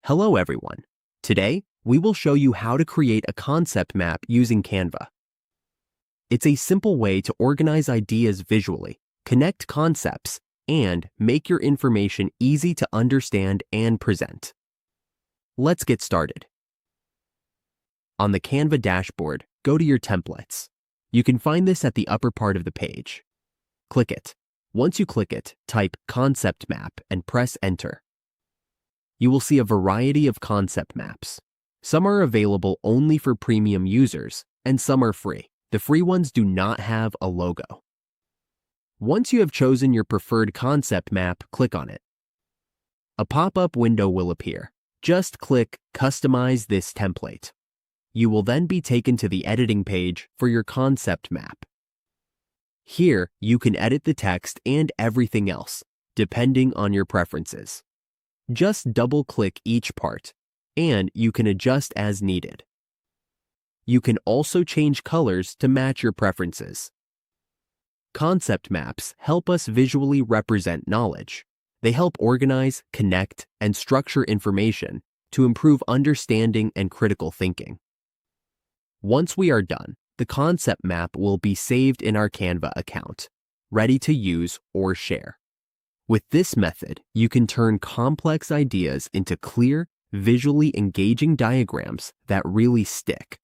Hello everyone. Today, we will show you how to create a concept map using Canva. It's a simple way to organize ideas visually, connect concepts, and make your information easy to understand and present. Let's get started. On the Canva dashboard, go to your templates. You can find this at the upper part of the page. Click it. Once you click it, type concept map and press enter. You will see a variety of concept maps. Some are available only for premium users, and some are free. The free ones do not have a logo. Once you have chosen your preferred concept map, click on it. A pop-up window will appear. Just click Customize this template. You will then be taken to the editing page for your concept map. Here, you can edit the text and everything else, depending on your preferences. Just double-click each part, and you can adjust as needed. You can also change colors to match your preferences. Concept maps help us visually represent knowledge. They help organize, connect, and structure information to improve understanding and critical thinking. Once we are done, the concept map will be saved in our Canva account, ready to use or share. With this method, you can turn complex ideas into clear, visually engaging diagrams that really stick.